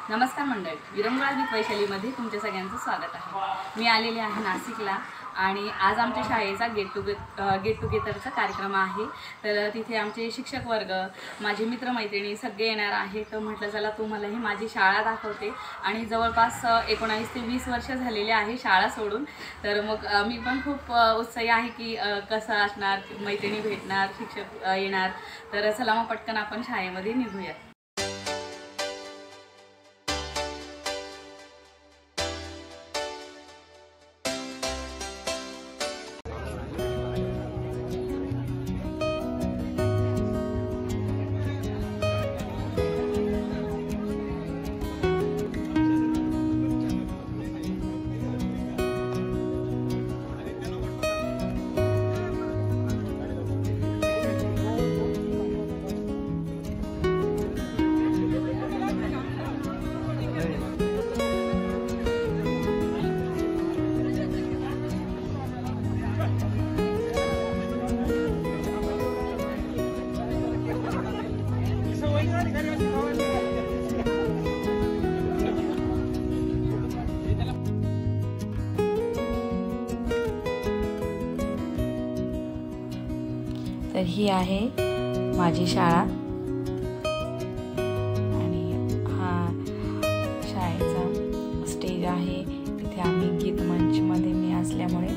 नमस्कार मंडळी, विरंगुळा विथ वैशालीमध्ये तुमच्या सगळ्यांचं स्वागत आहे। मी आलेले आहे नाशिकला आणि आज आमच्या शाळेचा गेट टुगेदरचा कार्यक्रम आहे। तर तिथे आमचे शिक्षक वर्ग, माझे मित्रमैत्रिणी सगळे येणार आहे। तर म्हटलं चला तुम्हालाही माझी शाळा दाखवते आणि जवळपास 19 ते 20 वर्ष झालेले आहे शाळा सोडून। तर मग मी पण खूप उत्साही आहे की कसं असणार, मैत्रिणी भेटणार, शिक्षक येणार। तर चला मग पटकन आपण शाळेमध्ये निघूया। तर ही आहे माझी शाळा आणि हा शाळेचा स्टेज आहे। तिथे आम्ही गीत मंचमध्ये मी असल्यामुळे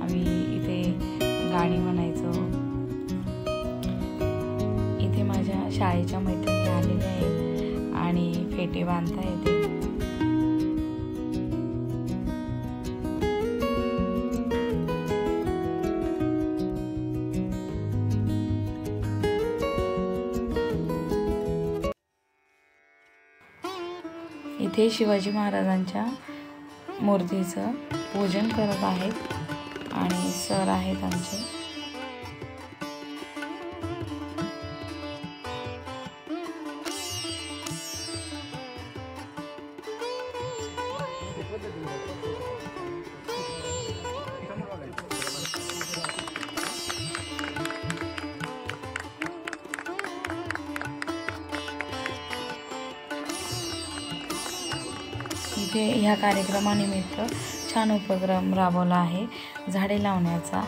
आम्ही इथे गाणी म्हणायचो। इथे माझ्या शाळेच्या मैत्रिणी आलेल्या आहेत आणि फेटे बांधता येते। इथे शिवाजी महाराजांच्या मूर्तीचं पूजन करत आहेत आणि सर आहेत आमचे। इथे ह्या कार्यक्रमानिमित्त छान उपक्रम राबवला आहे झाडे लावण्याचा।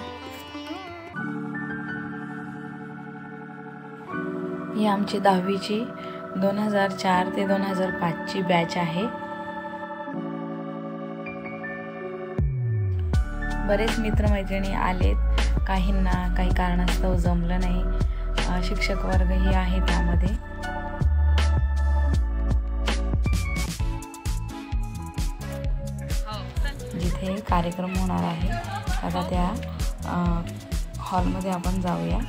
ही आमची 10वीची 2004 ते 2005 ची बॅच आहे। बरेच मित्रमैत्रिणी आलेत, काहींना काही कारणास्तव जमलं नाही। शिक्षक वर्गही आहे त्यामध्ये। जिथे कार्यक्रम होणार आहे आता त्या हॉलमध्ये आपण जाऊया।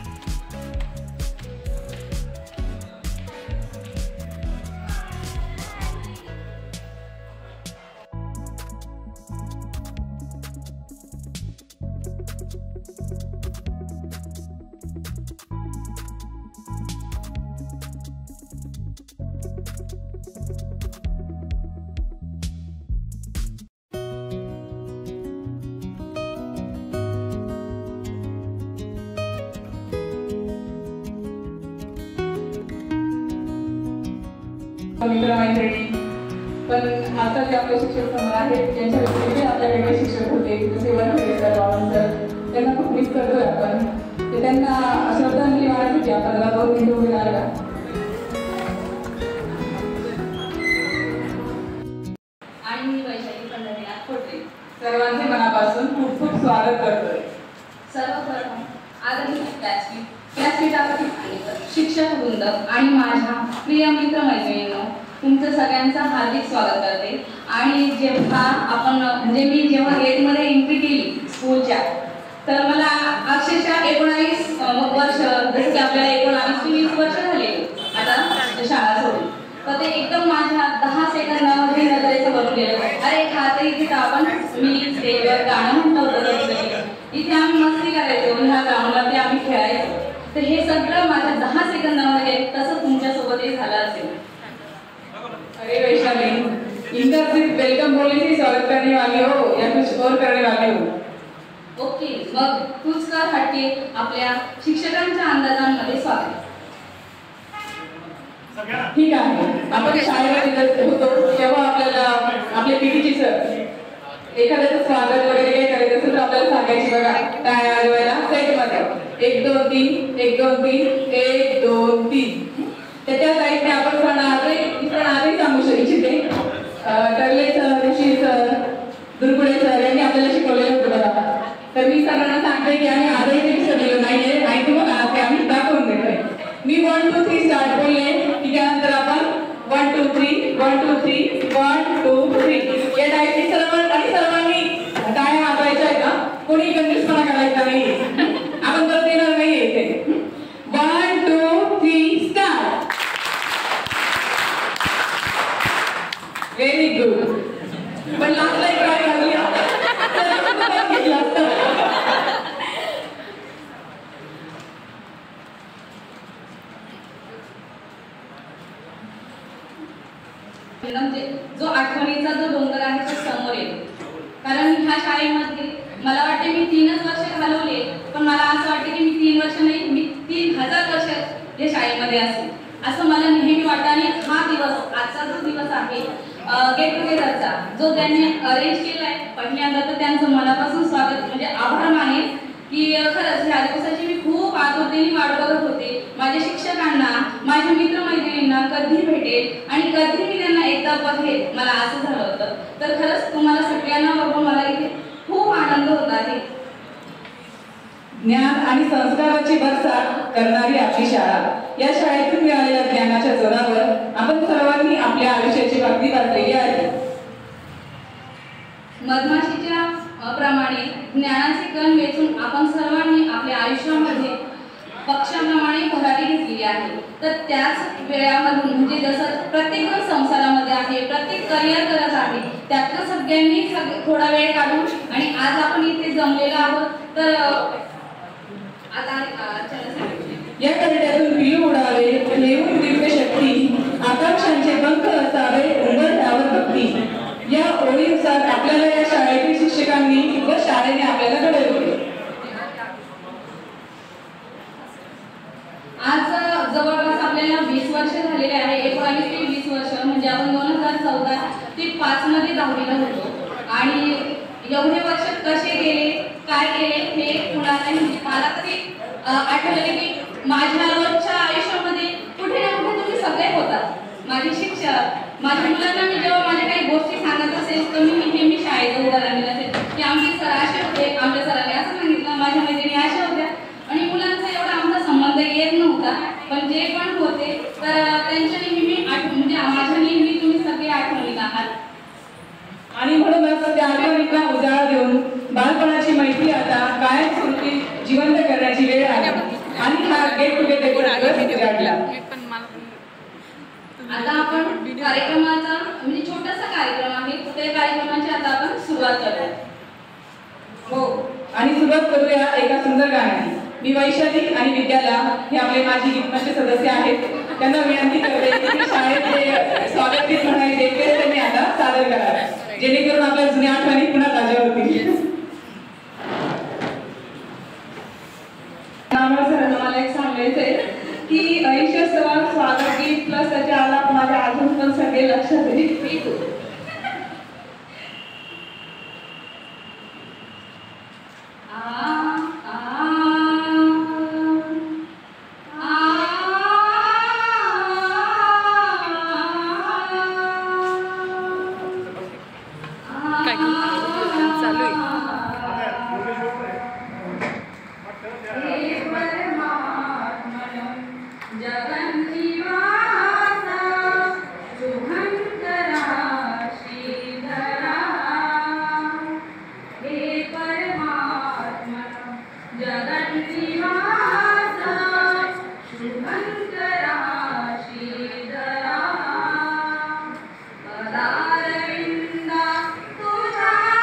मित्रमैत्रिणी पण आता जे आपले शिक्षक समोर आहेत ज्यांच्या व्यतिरिक्त आपल्या वेगळे शिक्षक होते जसे वनखेडकर सर, त्यांना खूप मिस करतोय आपण। ते त्यांना श्रद्धांजली वाहण्यासाठी आपल्याला 2 मिनिटं उभे राहायला। आणि मी वैशाली पंढरीनाथ खोटे सर्वांचे मनापासून खूप खूप स्वागत करतोय। सर्वप्रथम आदरणीय व्यासपीठावरील शिक्षक वृंद आणि माझ्या प्रिय मित्रमैत्रिणींनो, तुमचं सगळ्यांचं हार्दिक स्वागत करते। आणि जेव्हा आपण मी जेव्हा गेटमध्ये एंट्री केली स्कूलच्या, तर मला अक्षरशः 19 वर्ष, जसं की आपल्याला 19 ते 20 वर्ष झाले आता शाळा सोडून, तर ते एकदम माझ्या 10 सेकंदामध्ये नजरेचं बनून गेलं। अरे हा तर इथे आपण मी स्टेजवर गाणं म्हणतो होतं, इथे आम्ही मस्ती करायचो, ह्या ग्राउंडमध्ये आम्ही खेळायचो। तर हे सगळं माझ्या 10 सेकंदामध्ये तसं तुमच्यासोबतही झालं असेल। अरे वैशाली, इनका सिर्फ वेलकम बोलने से स्वागत करने वाली हो या कुछ और करने वाली हो? ओके, मग तूच कर हटके आपल्या शिक्षकांच्या अंदाजांमध्ये स्वागत। ठीक आहे, आपण शाळेमध्ये होतो तेव्हा आपले पीटीची सर एखाद्याचं स्वागत वगैरे काही करायचं असेल तर आपल्याला सांगायची बघा टाळ्या वाजवायला सेटमध्ये 1 2 3 1 2 3 1 2 3 त्याच्या साईडने आपण सण आजही सांगू इच्छिते टर्ले सर ऋषी सर दुर्गुडे सर यांनी आपल्याला शिकवलेलं होतं बघा. तर मी सरांना सांगते की आम्ही आजही ते विसरलेलो नाहीये आणि तुम्हाला ते आम्ही दाखवून देतोय. मी 1 2 3 स्टार्ट बोलले की त्यानंतर आपण 1 2 3 1 2 3 1 2 3 या टाईपने सर्वांनी टाळ्या वाजवायच्या आहेत का? कोणी कंजूसपणा करायचा नाही. आपण तर देणार नाहीये इथे. 1 2 3 स्टार्ट. Very good. पण लास्टला एक ट्राय झाली घेतला जो आठवणीचा जो डोंगर आहे तो समोर येतो. कारण ह्या शाळेमध्ये मला वाटते मी 3च वर्ष घालवले, पण मला असं वाटतं की मी 3 वर्ष नाही, मी 3000 वर्ष या शाळेमध्ये असेल असं मला नेहमी वाटतं. आणि हा दिवस, आजचा जो दिवस आहे गेट टुगेदरचा, जो त्यांनी अरेंज केला आहे, पहिल्यांदा तर त्यांचं मनापासून स्वागत म्हणजे आभार मानेल की खरंच ह्या दिवसाची मी खूप आतुरतेने वाट बघत होते. माझ्या शिक्षकांना, माझ्या मित्रमैत्रिणींना कधी भेटेल आणि कधी मी त्यांना एकदा बघेल, मला असं झालं होतं. तर खरंच तुम्हाला सगळ्यांना बघून मला इथे खूप आनंद होत आहे. ज्ञान आणि संस्काराची भरसाट करणारी आपली शाळा. या शाळेतून मिळालेल्या ज्ञानाच्या जोरावर आपण सर्वांनी आपल्या आयुष्याची वागणी बांधलेली आहे. मधमाशीच्या प्रमाणे ज्ञानाचे कण वेचून आपण सर्वांनी आपल्या आयुष्यामध्ये पक्षाप्रमाणे भरारी घेतलेली आहे. तर त्याच वेळामधून म्हणजे जसं प्रत्येक संसारामध्ये आहे, प्रत्येक करिअर करत आहे, त्यातलं सगळ्यांनी थोडा वेळ काढून आणि आज आपण इथे जमलेलो आहोत. तर आता या करड्यातून पिलू उडावे, येऊन दिव्य शक्ती, आकांक्षांचे पंख असावे, उंबरठ्यावर भक्ती. या ओळीनुसार आपल्याला या शाळेतील शिक्षकांनी व शाळेने आपल्याला घडवले. आज जवळपास आपल्याला 20 वर्ष झालेले आहे. 19 ते 20 वर्ष म्हणजे आपण 2014 ते 5 मध्ये 10वीला होतो. आणि एवढे वर्ष कसे गेले, काय केले हे कुणालाही मला तरी आठवलं की माझ्या रोजच्या आयुष्यामध्ये कुठे ना कुठे तुम्ही सगळे होतात. माझे शिक्षक, माझ्या मुलांना मी जेव्हा माझ्या काही गोष्टी सांगत असेल तर मी नेहमी शाळेचं उदाहरण दिलं असेल की आमचे सर असे होते, आमच्या सरांनी असं सांगितलं, माझ्या मैत्रिणी अशा होत्या. आणि मुलांचा एवढा आमचा संबंध येत नव्हता, पण जे पण होते तर त्यांच्या नेहमी म्हणजे माझ्या नेहमी तुम्ही सगळे आठवणीत आहात. आणि म्हणूनच त्या आठवणींना उजाळा देऊन बालपणाची मैत्री आता कायमस्वरूपी जिवंत करण्याची वेळ आली आणि हा गेट टुगेदर गाठला. आता आपण कार्यक्रमाचा म्हणजे छोटासा कार्यक्रम आहे, त्या कार्यक्रमाची आता आपण सुरुवात करूया. हो, आणि सुरुवात करूया एका सुंदर गाण्याने. मी वैशाली आणि विद्याला हे आपले माजी गीतमंच सदस्य आहेत, त्यांना विनंती करते की शाळेतले स्वागत गीत म्हणायचे ते त्यांनी आता सादर करावे, जेणेकरून आपल्या जुन्या आठवणी पुन्हा ताज्या होतील. सरांना मला एक सांगायचंय की ईश्वर सवाल स्वागत गीत प्लस त्याच्या आलाप माझ्या अजून पण सगळे लक्षात आहे. तुझ्या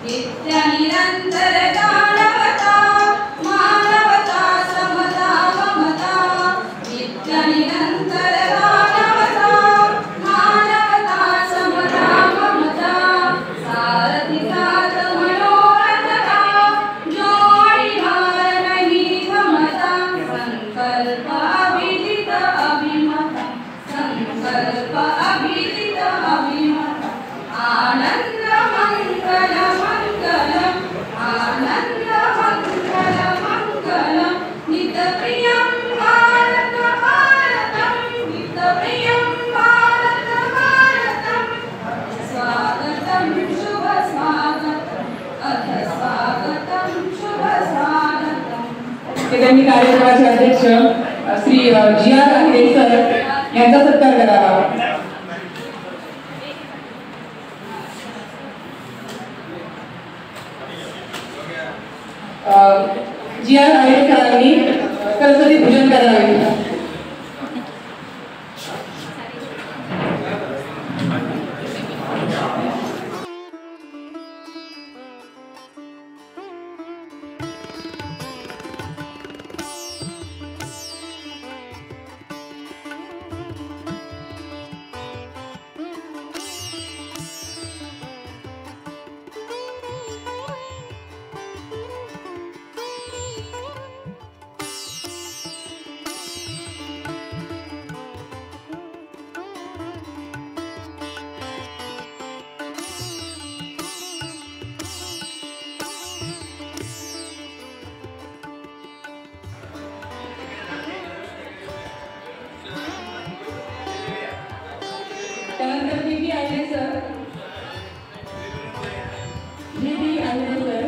नित्य निरंतर गाणवता मानवता समता ममता नित्य निरंतर गाणवता मानवता समता ममता सारथी साथ मनोरथता जोडी हार नहीं थमता संकल्प अभिजित अभिमता संकल्प अभिजित अभिमता आनंद मंगल मंगल आनंद मंगल मंगल नित्यप्रियं भारत भारतं नित्यप्रियं भारत भारतं स्वागतं शुभ स्वागतं अथ स्वागतं शुभ स्वागतं। त्यांनी कार्यक्रमाचे अध्यक्ष श्री जी आर आहिरे सर यांचा सत्कार करावा। जी आर आहिरे सरांनी सरस्वती पूजन करावे। त्यानंतर दीदी आहिरे सर दीदी आहिरे सर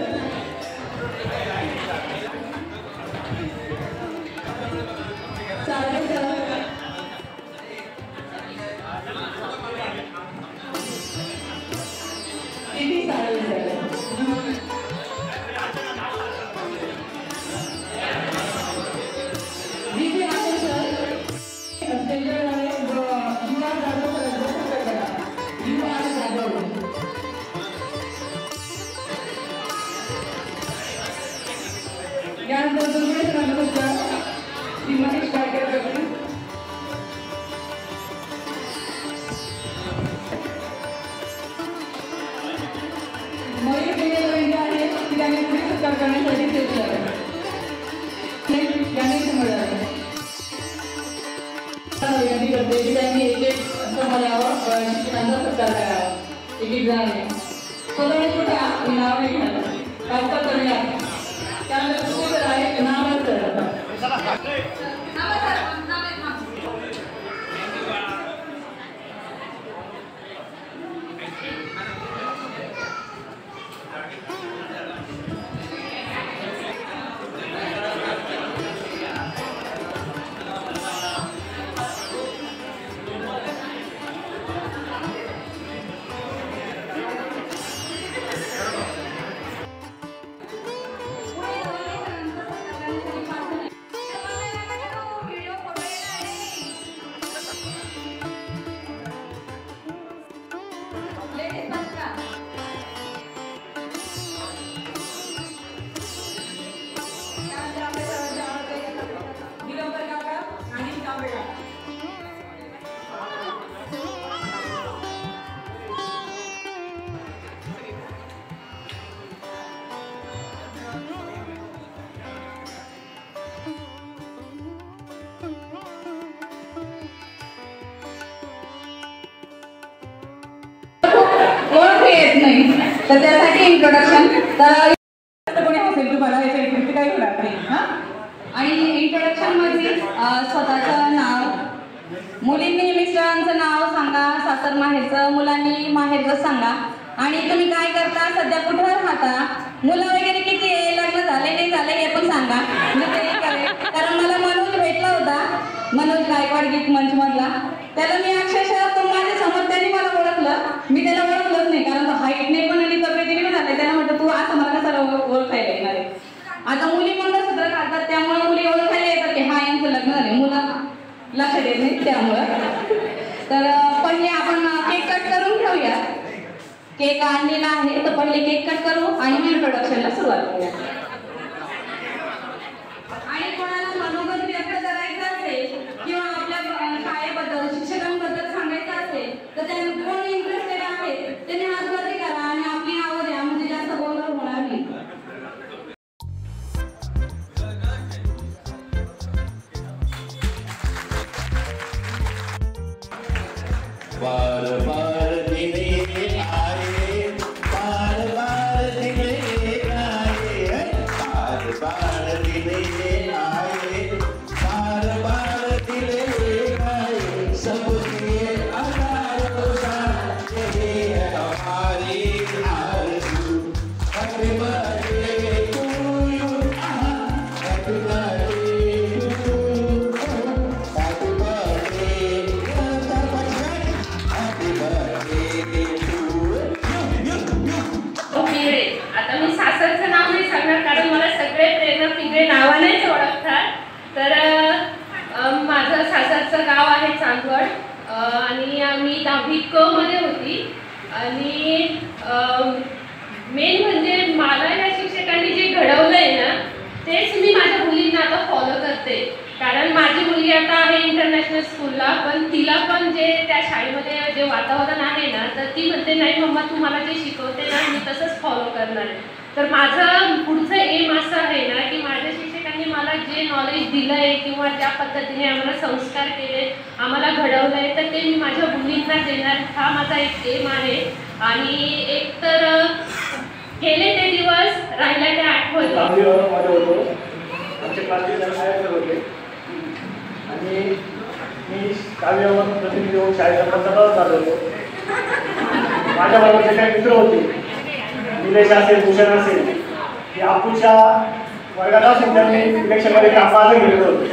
सारे सर दीदी सारे सर दीदी आहिरे सर यानंतर दुसरे नमस्कार श्री महेश गाडगे करतील। मयूर बेले आहे की त्यांनी पुढे सत्कार करण्यासाठी स्टेजवर आले त्यांनी समोर आले विनंती करते की त्यांनी एक एक समोर यावं शिक्षकांचा सत्कार करावा। एक एक जणांनी स्वतःने कुठे नाव नाही घ्यायला पाच करूया। त्यानंतर दुसरे आहे नाव येत नाही तर त्यासाठी इंट्रोडक्शन तर कोणी असेल तुम्हाला याच्या व्यतिरिक्त काही होणार नाही हां। आणि इंट्रोडक्शन मध्ये स्वतःचं नाव मुलींनी मिस्टरांचं नाव सांगा सासर माहेरचं मुलांनी माहेरचं सांगा आणि तुम्ही काय करता सध्या कुठं राहता मुलं वगैरे किती आहे लग्न झाले नाही झाले हे पण सांगा मी ते करेन कारण मला मनोज भेटला होता मनोज गायकवाड गीत मंच मधला त्याला मी अक्षरशः तो माझ्या समोर त्यांनी मला ओळखलं मी त्याला ओळखलंच नाही कारण तो हाईटने पण आणि तब्येतीने पण झाले त्याला म्हटलं तू असं मला कसं ओळखायला येणार आहे। आता मुली मंगळसूत्र घालतात त्यामुळे मुली ओळखायला येतात की हा यांचं लग्न झाले मुलं लक्षात येत नाही त्यामुळं तर पहिले आपण केक कट करून ठेवूया केक आणलेला आहे, तर पहिले केक कट करू आणि इंट्रोडक्शनला सुरुवात करूया. आणि कोणाला मनोगत व्यक्त करायचं असेल किंवा आपल्या शाळेबद्दल शिक्षकांबद्दल सांगायचं असेल तर त्यांनी कोण इंटरेस्टेड आहे त्यांनी हात वरती करा आणि आपली नावं द्या, म्हणजे जास्त गोंधळ होणार नाही. बार बार दिले आए, बार बार दिले आए, बार बार दिले आए, बार बार दिले आए, सबके अनारों का ये है हमारी आरज़ू. Happy birthday to you, happy birthday to you, happy birthday. आता मी सासरचं नाव नाही सांगणार कारण मला सगळे प्रेरणा पिंगळे नावानेच ओळखतात. तर माझं सासरचं गाव आहे चांदवड आणि मी 10वी क मध्ये होती. आणि मेन म्हणजे मला या शिक्षकांनी जे घडवलंय ना तेच मी माझ्या मुलींना आता फॉलो करते. कारण माझी मुलगी आता आहे इंटरनॅशनल स्कूलला, पण तिला पण जे त्या शाळेमध्ये जे वातावरण आहे ना तर ती म्हणते नाही मम्मा तू मला जे शिकवते ना मी तसंच फॉलो करणार आहे. तर माझं पुढचं एम असं आहे ना की माझ्या शिक्षकांनी मला जे नॉलेज दिलं आहे किंवा ज्या पद्धतीने आम्हाला संस्कार केले, आम्हाला घडवलं आहे, तर ते मी माझ्या मुलींना देणार हा माझा एक एम आहे. आणि एक तर गेले ते दिवस राहिल्या त्या आठवणी. आमचे क्लास होते आणि मी काव्यावर प्रतिनिधी होऊन शाळेचा प्रचार चालू होतो. माझ्याबरोबर जे काही मित्र होते, निलेश असेल, भूषण असेल, की आपूच्या वर्गात असेल त्यांनी इलेक्शनमध्ये काम माझं घेतलं होतं.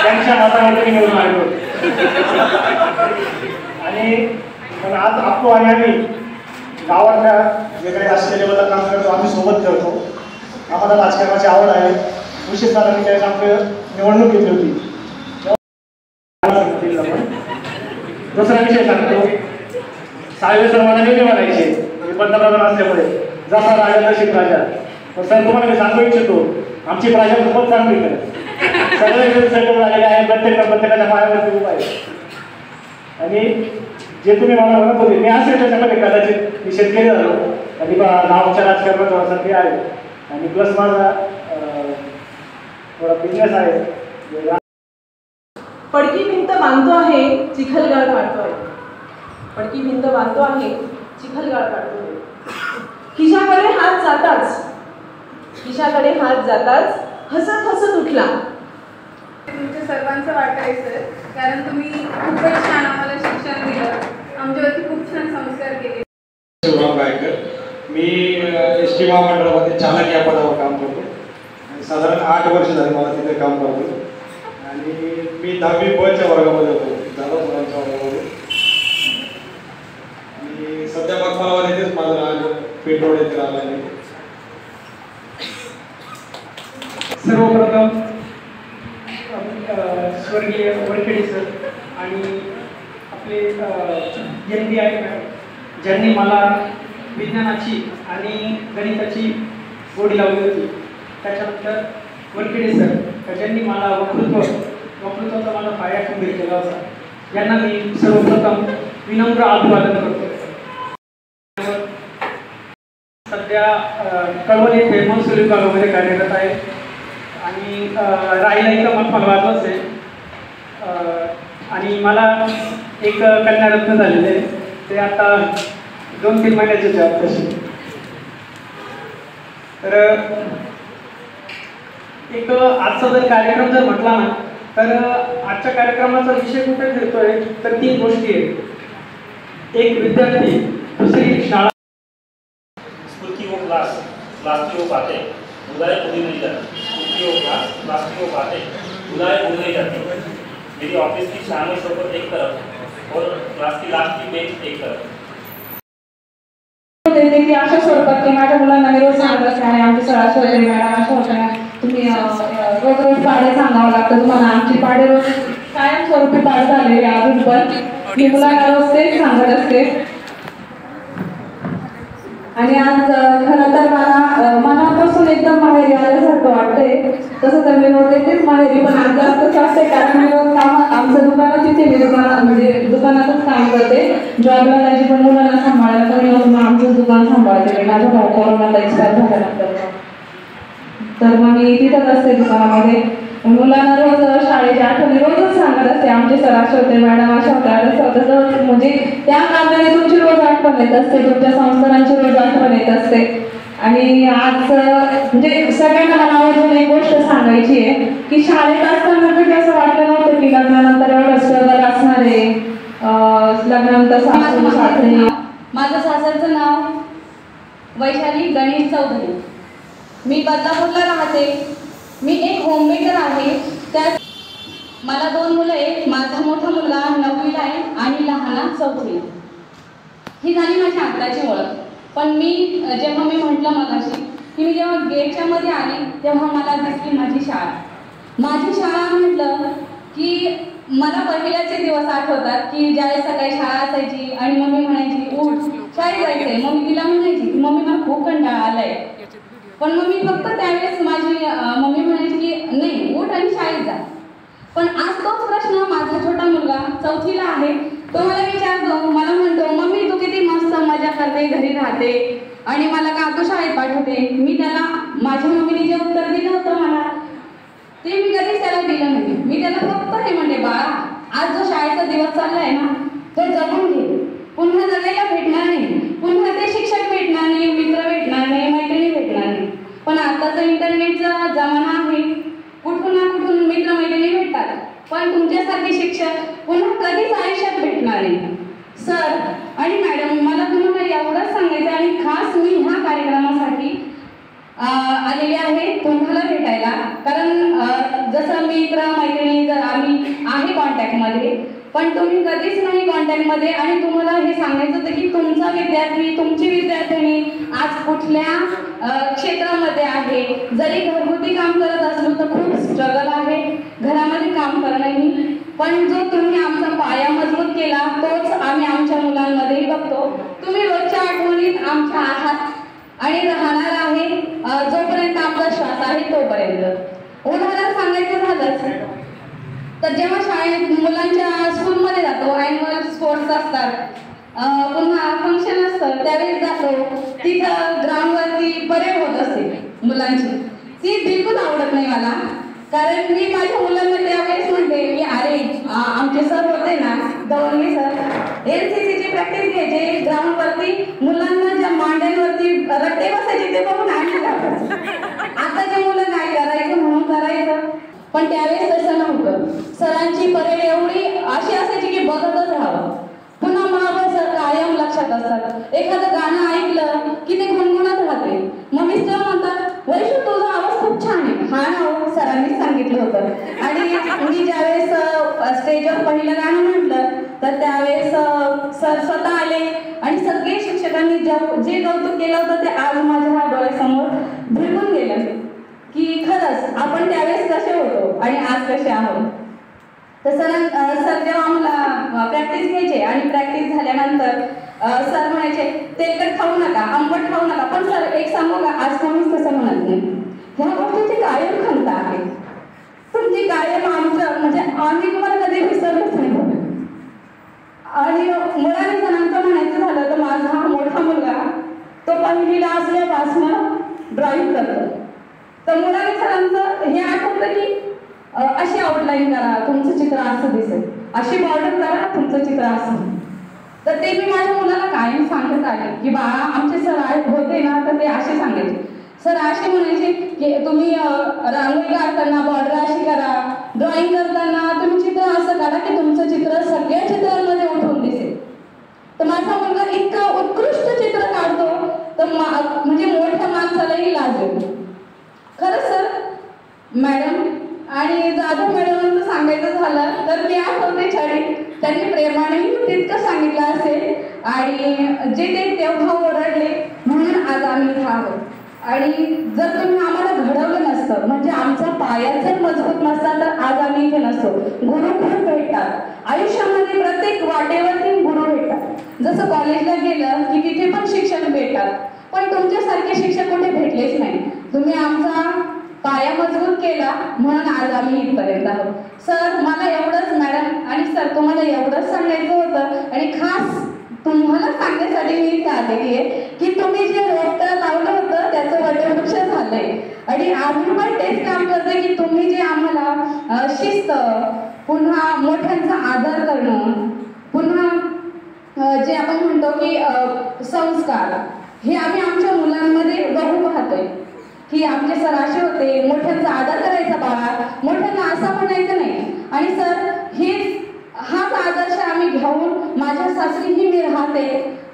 त्यांच्या मतामध्ये मी निवडून आलेलो होतो. आणि पण आज आपू आणि आम्ही गावातल्या जे काही राष्ट्रीय लेवलला काम करतो आम्ही सोबत करतो. आम्हाला राजकारणाची आवड आहे. विशेषतः मी त्यावेळेस आपली निवडणूक घेतली होती. दुसरा विषय सांगतो, साळवे सर मला नेहमी म्हणायचे पंतप्रधान असल्यामुळे जसा राजा तशी प्रजा. पण सर तुम्हाला मी सांगू इच्छितो आमची प्रजा खूपच चांगली करते. सगळे सेटल झालेले आहे, प्रत्येकाच्या पायावरती उभा आहे. आणि जे तुम्ही मला म्हणत होते मी असेल त्याच्यामध्ये कदाचित मी शेतकरी झालो आणि गावच्या राजकारणात थोडासा ते आहे. आणि प्लस माझा थोडा बिझनेस आहे. पडकी भिंत बांधतो आहे चिखलगाळ काढतोय, पडकी भिंत बांधतो आहे चिखलगाळ काढतोय. खिशाकडे हात जाताच हसत हसत उठला. तुमच्या सर्वांचं वाटायचं कारण तुम्ही खूपच छान आम्हाला शिक्षण दिलं, आमच्यावरती खूप छान संस्कार केले. मी एस टी महामंडळामध्ये चालक या पदावर काम करतो. साधारण 8 वर्ष झाली मला तिथे काम करतो. आणि मी 10वी ब च्या वर्गामध्ये होतो, जाधव मुलांच्या वर्गामध्ये. आणि सध्या मग येतेच माझं राज पेट्रोल येथे राहिला आहे. सर्वप्रथम स्वर्गीय वरखेडे सर आणि आपले एम.डी. आहे मॅडम ज्यांनी मला विज्ञानाची आणि गणिताची गोडी लावली होती. त्याच्यानंतर वरखेडे सर ज्यांनी मला वक्तृत्वाचा मला पाया खंबीर केला होता. यांना मी सर्वप्रथम विनम्र अभिवादन करतो. सध्या कळवण येथे महसूल विभागामध्ये कार्यरत आहे आणि राहिला इथं मला वाटलंच आहे. आणि मला एक कन्यारत्न झालेले आहे, ते आता 2-3 महिन्याचे आहेत तसे. तर एक आजचा जर कार्यक्रम जर म्हटला ना तर आजच्या कार्यक्रमाचा विषय कुठे फिरतोय तर 3 गोष्टी आहेत. एक विद्यार्थी, दुसरी शाळा. स्कूल की वो क्लास की वो बातें बुलाए पूरी नहीं जाती. स्कूल की वो क्लास की वो बातें बुलाए भूल नहीं जाती. मेरी ऑफिस की शामी सोबत एक तरफ और क्लास की लास्ट की बेंच एक तरफ. की अशा स्वरूपात की माझ्या मुलांना मी रोज सांगत असते आणि आमची सळा सोडली मॅडम अशा होत्या तुम्ही रोज पाढे सांगावं लागतं तुम्हाला. आमची पाढे रोज कायमस्वरूपी पाठ झालेली अजून पण मी मुलांना रोज तेच सांगत असते. आणि आज खरं तर मला मनापासून एकदम माहेरी आल्यासारखं वाटतंय. तसं तर मी होते तेच माहेरी, पण आज जास्तच वाटतंय कारण मी आमचं दुकानात तिथे मी म्हणजे दुकानातच काम करते. जॉबला त्याची पण मुलांना सांभाळायला कमी होतं, मग आमचं दुकान सांभाळते. माझा भाऊ कोरोनाचा एक्सपायर झाल्यानंतर तर मग मी तिथंच असते दुकानामध्ये. मुलांना रोज शाळेची आठवणी रोजच सांगत असते. आमचे सर असे होते, मॅडम अशा होत्या, तसं म्हणजे त्या कामाने तुमची रोज आठवण येत असते, तुमच्या संस्कारांची रोज आठवण येत असते. आणि आज म्हणजे सगळ्यांना मला आवर्जून एक गोष्ट सांगायची आहे की शाळेत असताना कधी असं वाटलं नव्हतं की लग्नानंतर एवढं स्ट्रगल असणार आहे. लग्नानंतर सासू सासरे. माझं सासरचं नाव वैशाली गणेश चौधरी. मी बदलापूरला राहते. मी एक होममेकर आहे. त्यात मला 2 मुलं आहेत. माझा मोठा मुलगा 9वीला आहे आणि लहाना 4थीला. ही झाली माझी आत्ताची ओळख. पण मी जेव्हा मी म्हटलं मगाशी की मी जेव्हा गेटच्या मध्ये आली तेव्हा मला दिसली माझी शाळा. माझी शाळा म्हटलं की मला पहिल्याचे दिवस आठवतात की ज्यावेळेस सकाळी शाळा असायची आणि मम्मी म्हणायची उठ शाळेत जायचंय. मम्मी तिला म्हणायची की मम्मी मला खूप कंटाळा आलाय. पण मम्मी फक्त त्यावेळेस माझी मम्मी म्हणायची की नाही उठ आणि शाळेत जा. पण आज तोच प्रश्न माझा छोटा मुलगा 4थीला आहे. तो मला विचारतो, मला म्हणतो मम्मी तू किती मस्त मजा करते, घरी राहते आणि मला का तू शाळेत पाठवते. मी त्याला माझ्या मम्मीने जे उत्तर दिलं होतं मला ते मी कधीच त्याला दिलं नाही. मी त्याला फक्त हे म्हणते बाळा आज जो शाळेचा दिवस चाललाय ना तो जगून घे. पुन्हा जगायला भेटणार नाही, पुन्हा ते शिक्षक भेटणार नाही, मित्र भेटणार नाही, मैत्रिणी भेटणार नाही. पण आताचा इंटरनेटचा जमाना आहे. कुठून ना कुठून मित्रमैत्रिणी भेटतात, पण तुमच्यासारखे शिक्षक पुन्हा कधीच आयुष्यात भेटणार नाही. सर आणि मॅडम मला तुम्हाला एवढंच सांगायचं आणि खास मी ह्या कार्यक्रमासाठी आलेले आहे तुम्हाला भेटायला. कारण जसं मित्र मैत्रिणी आम्ही आहे कॉन्टॅक्टमध्ये, पण तुम्ही कधीच नाही कॉन्टॅक्टमध्ये. आणि तुम्हाला हे सांगायचं होतं की तुमचा विद्यार्थी तुमची विद्यार्थिनी आज कुठल्या क्षेत्रामध्ये आहे. जरी घरगुती काम करत असलो तर खूप स्ट्रगल आहे घरामध्ये काम करणंही. पण जो तुम्ही आमचा पाया मजबूत केला तोच आम्ही आमच्या मुलांमध्येही बघतो. तुम्ही रोजच्या आठवणीत आमच्या आहात आणि राहणार आहे जोपर्यंत आमचा श्वास आहे तोपर्यंत. उदाहरण सांगायचं झालंच तर जेव्हा शाळेत मुलांच्या स्कूलमध्ये जातो, ॲन्युअल स्पोर्ट्स असतात, पुन्हा फंक्शन असतं त्यावेळेस जातो, तिथं ग्राउंडवरती परेड होत असते मुलांची. ती बिलकुल आवडत नाही मला. कारण मी माझ्या मुलांना त्यावेळेस म्हणते की अरे आमचे सर होते ना दवंगे सर NCCची प्रॅक्टिस घ्यायचे ग्राउंडवरती, मुलांना ज्या मांड्यांवरती रट्टे बसायचे ते बघून आम्ही जातो. आताचे मुलं काय करायचं म्हणून करायचं, पण त्यावेळेस तसं नव्हतं. सरांची परेड एवढी अशी असायची की बघतच राहावं. पुन्हा महाबळ सर कायम लक्षात असतात. एखादं गाणं ऐकलं की ते गुणगुणत राहते. मग मिस्टर म्हणतात वैशू तुझा आवाज खूप छान आहे. हा ना सरांनीच सांगितलं होतं. आणि मी ज्यावेळेस स्टेजवर पहिलं गाणं म्हटलं तर त्यावेळेस सर स्वतः आले आणि सगळे शिक्षकांनी जे कौतुक केलं होतं ते आज माझ्या डोळ्यासमोर भिरकून गेलं की खरंच आपण त्यावेळेस कसे होतो आणि आज कसे आहोत. तर सर जेव्हा आम्हाला प्रॅक्टिस घ्यायचे आणि प्रॅक्टिस झाल्यानंतर सर म्हणायचे तेलकट खाऊ नका, आंबट खाऊ नका. पण सर एक सांगू का आज कोणीच तसं म्हणत नाही. ह्या गोष्टीची कायम खंत आहे. तुमची कायम आमचं म्हणजे आम्ही तुम्हाला कधी विसरलोच नाही. आणि मुलांनी जणांचं म्हणायचं झालं तर माझा हा मोठा मुलगा तो पहिलीला असल्यापासून ड्रॉइंग करतो. तर मुलांनी सरांचं हे आठवतं की अशी आउटलाईन करा तुमचं चित्र असं दिसेल, अशी बॉर्डर करा तुमचं चित्र असं. तर ते मी माझ्या मुलाला कायम सांगत आले की बाळा आमचे सर होते ना तर ते असे सांगायचे. सर असे म्हणायचे की तुम्ही रांगोळी काढताना बॉर्डर अशी करा, ड्रॉइंग करताना तुम्ही चित्र असं काढा की तुमचं चित्र सगळ्या चित्रांमध्ये उठून दिसेल. तर माझा मुलगा इतकं उत्कृष्ट चित्र काढतो तर म्हणजे मोठ्या माणसालाही लाज येतो. खरंच सर मॅडम आणि जाधव मॅडमांचं सांगायचं झालं तर मी आठवते छडी त्यांनी प्रेमानेही तितकं सांगितलं असेल आणि जे ते तेव्हा ओरडले म्हणून आज आम्ही इथं आहोत. आणि जर तुम्ही आम्हाला घडवलं नसतं म्हणजे आमचा पाया जर मजबूत नसता तर आज आम्ही इथे नसतो. गुरु खूप भेटतात आयुष्यामध्ये, प्रत्येक वाटेवरती गुरु भेटतात. जसं कॉलेजला गेलं की तिथे पण शिक्षक भेटतात, पण तुमच्यासारखे शिक्षक कुठे भेटलेच नाही. तुम्ही आमचा पाया मजबूत केला म्हणून आज आम्ही इथपर्यंत आहोत. सर मला एवढंच मॅडम आणि सर तुम्हाला एवढंच सांगायचं होतं आणि खास तुम्हाला सांगण्यासाठी मी इथे आलेली आहे की तुम्ही जे रोपटं लावलं होतं त्याचं वटवृक्ष झालंय आणि आम्ही पण तेच काम करतोय की तुम्ही जे आम्हाला शिस्त, पुन्हा मोठ्यांचा आदर करणं, पुन्हा जे आपण म्हणतो की संस्कार, हे आम्ही आमच्या मुलांमध्ये बघू पाहतोय की आमचे सर असे होते, मोठ्यांचा आदर करायचा बाळा, मोठ्यांना असं म्हणायचं नाही. आणि सर हाच आदर्श आम्ही घेऊन माझ्या सासरीही मी राहते,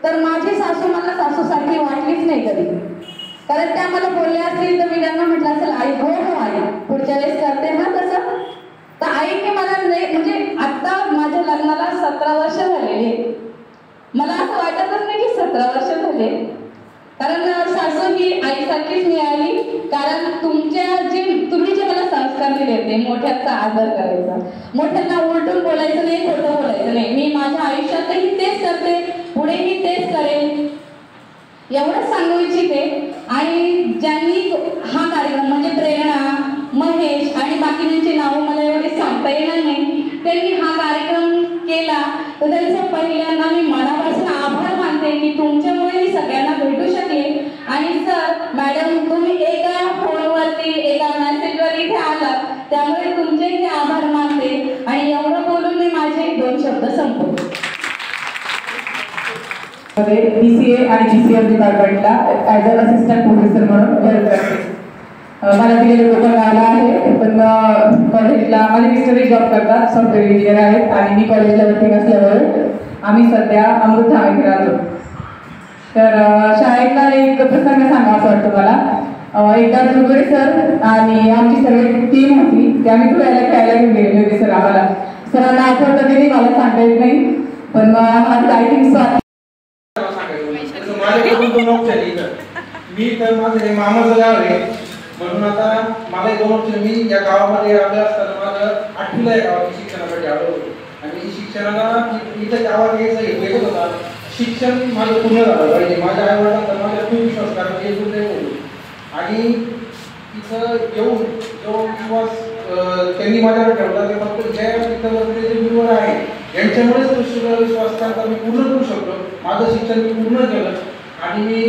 तर माझी सासू मला सासूसारखी वाटलीच नाही कधी. कारण त्या मला बोलल्या असतील तर मी त्यांना म्हटलं असेल आई हो हो आई पुढच्या वेळेस करते ना तसं. तर आईने मला नाही म्हणजे आता माझ्या लग्नाला 17 वर्ष झालेली, मला असं वाटतच नाही की 17 वर्ष झाले. कारण सासू ही आईसारखीच मिळाली. कारण तुम्ही जे मला संस्कार दिले होते, मोठ्यांचा आदर करायचा, मोठ्यांना उलटून बोलायचं नाही, खोटं बोलायचं नाही, मी माझ्या आयुष्यातही तेच करते, पुढेही तेच करेन एवढंच सांगू इच्छिते. आणि ज्यांनी हा कार्यक्रम म्हणजे प्रेरणा, महेश आणि बाकीच्यांची नावं मला एवढे सांगता येणार नाही, त्यांनी हा कार्यक्रम केला तर त्यांचं पहिल्यांदा मी मनापासून आभार मानते की तुमच्यामुळे मी सगळ्यांना भेटू शकले. आणि सर मॅडम तुम्ही एका फोनवरती एका मेसेजवर इथे आलात त्यामुळे तुमचेही आभार मानते. आणि एवढं बोलून मी माझे 2 शब्द संपवते. BCA आणि GCM डिपार्टमेंटला ॲज अ असिस्टंट प्रोफेसर म्हणून वर्क करते. मला दिलेलं कोकणगावला आहे, पण कॉलेजला माझे मिस्टरही जॉब करतात, सॉफ्टवेअर इंजिनियर आहेत आणि मी कॉलेजला वर्किंग असल्यामुळे आम्ही सध्या अमृता इथे राहतो. तर शाळेतला एक प्रसंग सांगा असं वाटतं मला. एकदा जुगडे सर आणि आमची सर्व टीम होती, ते आम्ही धुळ्याला खेळायला घेऊन गेलेले होते. सर आम्हाला सरांना आठवतं की मला सांगता येत नाही, पण माझं आय थिंक मी तर माझं मामाचं गाव आहे म्हणून आता मला 2 वर्ष मी या गावामध्ये आले असताना माझं 8वीला या गावात शिक्षणासाठी आलो होतो. आणि शिक्षणाला इथं गावात यायचं हेतू होता, शिक्षण माझं पूर्ण झालं पाहिजे. माझ्या आई वडिलांचा माझ्या खूप विश्वास, कारण हे सुद्धा होतो. आणि इथं येऊन जो विश्वास त्यांनी माझ्यावर ठेवला ते फक्त ज्या इथं वरचे जे गुरुवर आहे यांच्यामुळेच विश्वास करता मी पूर्ण करू शकतो. माझं शिक्षण मी पूर्ण केलं आणि मी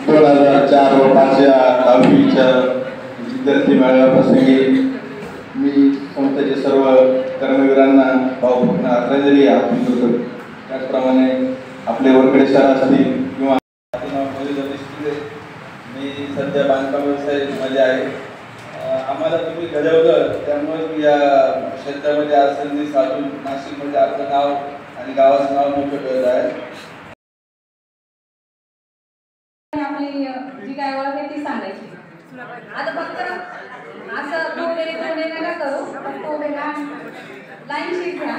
2004 व 5 या 10वीच्या विद्यार्थी मेळाव्याप्रसंगी मी संस्थेचे सर्व कर्मवीरांना भावपूर्ण आदरांजली अर्पण करतो. त्याचप्रमाणे आपले वरकडे सर असतील किंवा मी सध्या बांधकाम व्यवसायामध्ये आहे. आम्हाला तुम्ही घडवलं त्यामुळे मी या क्षेत्रामध्ये आज संधी साधून नाशिकमध्ये आपलं नाव आणि गावाचं नाव मोठं ठेवलं आहे. आपली जी काय ओळख आहे ती सांगायची. आता फक्त असं थोडे नका करू, फक्त उभे राहा, लाईन शीट घ्या,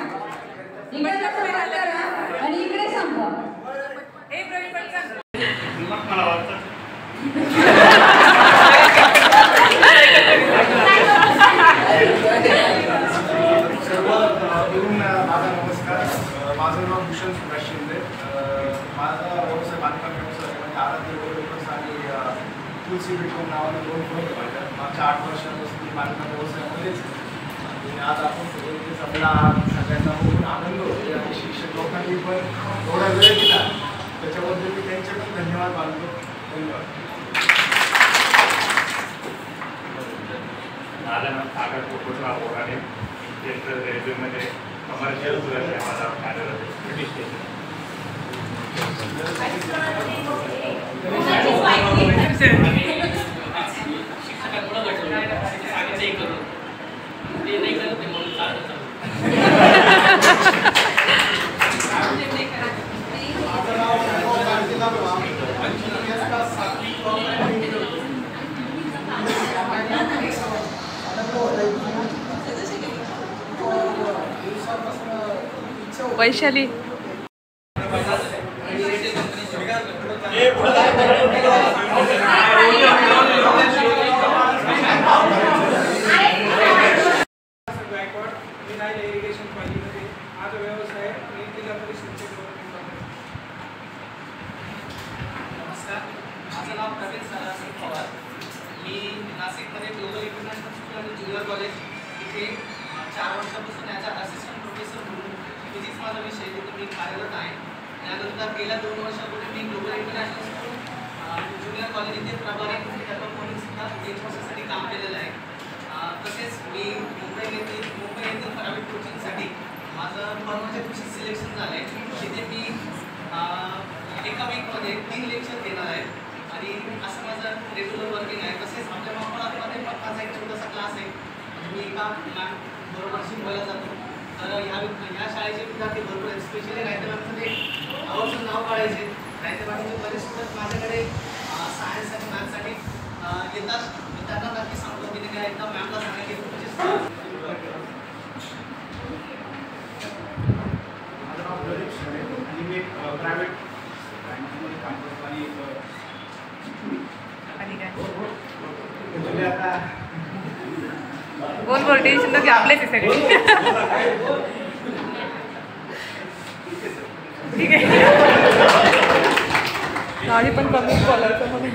इकडे सुरुवात करा आणि इकडे संपवा. माझा नमस्कार. माझं नाव भूषण सुभाष शिंदे. माझा व्यवसाय बांधकाम व्यवसाय म्हणजे आराध्य डेव्हलपर्स आणि तुलसी बिटकॉम नावाने 2 फर्म माझ्या. मागच्या 8 वर्षापासून मी बांधकाम व्यवसायामध्येच आणि आज आपण सगळे आपला सगळ्यांना बघून आनंद होतो. आणि शिक्षक लोकांनी पण थोडा वेळ दिला त्याच्याबद्दल मी त्यांचे पण धन्यवाद मानतो. धन्यवाद. माझं नाव सागर पोपटराव बोराडे. रेल्वेमध्ये कमर्शियल माझा कार्यरत ब्रिटिश स्टेशन. वैशाली माझा व्यवसाय मी जिल्हा परिषदेचे प्रवीण सिंग पवार. मी नाशिकमध्ये ग्लोबल इंटरनॅशनल स्कूल आणि ज्युनियर कॉलेज इथे 4 वर्षापासून ॲज अ असिस्टंट प्रोफेसर म्हणून फिजिक्स माझा विषय तिथे मी कार्यरत आहे. त्यानंतर गेल्या 2 वर्षापूर्वी मी global international school junior college इथे प्रभारी म्हणून सुद्धा 1 वर्षासाठी काम केलेलं आहे. तसेच मी मुंबई येथील प्रायव्हेट कोचिंगसाठी माझं परवाच्या दिवशी सिलेक्शन झालं आहे. तिथे मी एका वीकमध्ये 3 लेक्चर देणार आहे आणि असं माझं रेग्युलर वर्किंग आहे. तसेच आमच्या महाराष्ट्रामध्ये पण माझा एक छोटासा क्लास आहे. मी एका मॅम बरोबर शिकवायला जातो. तर ह्या शाळेचे विद्यार्थी भरपूर आहेत. स्पेशली रायतेवाडीमध्ये आवर्जून नाव काढायचे. रायतेवाडीचे बरेच स्टुडंट माझ्याकडे सायन्स आणि मॅथ्ससाठी येतात. त्यांना नक्की सांगतो की नाही एकदा मॅमला सांगा की माझं नाव प्रदीप शेळे आणि मी प्रायव्हेट बँकमध्ये काम करतो आणि आता बोल बोल टेन्शन नको आपलेच आहे सगळे. ठीक आहे गाडी पण कमी बोलायचं म्हणून.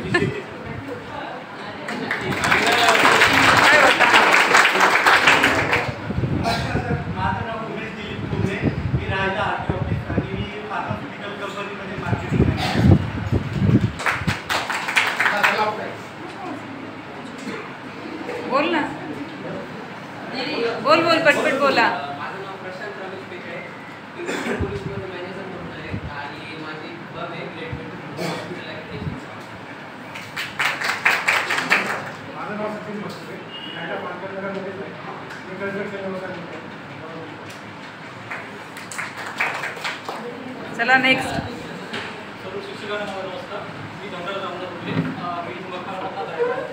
माझं नाव उमेश दिलीप कुंभे. मी राहायला आरटी ऑफिस आणि मी फार्मास्युटिकल कंपनीमध्ये मार्केटिंग बोल ना. बोल बोल पटपट बोला. माझं नाव प्रशांत रमेश पेकळे. मी पोलीसमध्ये मॅनेजर म्हणून आहे आणि माझी बब आहे ग्रेट हॉस्पिटल ॲप्लिकेशन. माझं नाव सचिन मस्के. मी राहायला पालघरमध्येच आहे. मी कन्स्ट्रक्शन व्यवसाय करतो. चला नेक्स्ट. सर्व शिक्षकांना माझा नमस्कार. मी धनराज रामदास कुठले. मी मक्काराबादला आहे.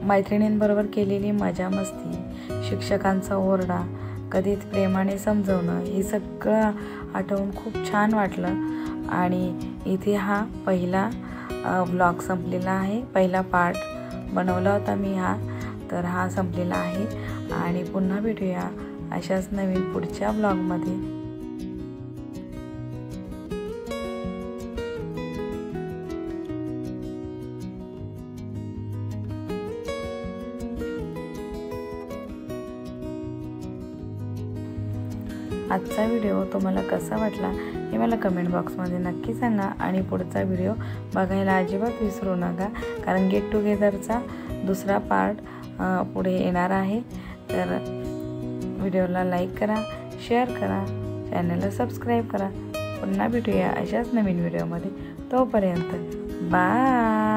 मैत्रिणींबरोबर केलेली मजा मस्ती, शिक्षकांचा ओरडा, कधीच प्रेमाने समजवणं, हे सगळं आठवून खूप छान वाटलं. आणि इथे हा पहिला व्लॉग संपलेला आहे. पहिला पार्ट बनवला होता मी हा, तर हा संपलेला आहे. आणि पुन्हा भेटूया अशाच नवीन पुढच्या व्लॉगमध्ये. आजचा व्हिडिओ तुम्हाला कसा वाटला हे मला कमेंट बॉक्समध्ये नक्की सांगा. आणि पुढचा व्हिडिओ बघायला अजिबात विसरू नका, कारण गेट टुगेदरचा दुसरा पार्ट पुढे येणार आहे. तर व्हिडिओला लाईक करा, शेअर करा, चॅनलला सबस्क्राईब करा. पुन्हा भेटूया अशाच नवीन व्हिडिओमध्ये. तोपर्यंत बाय.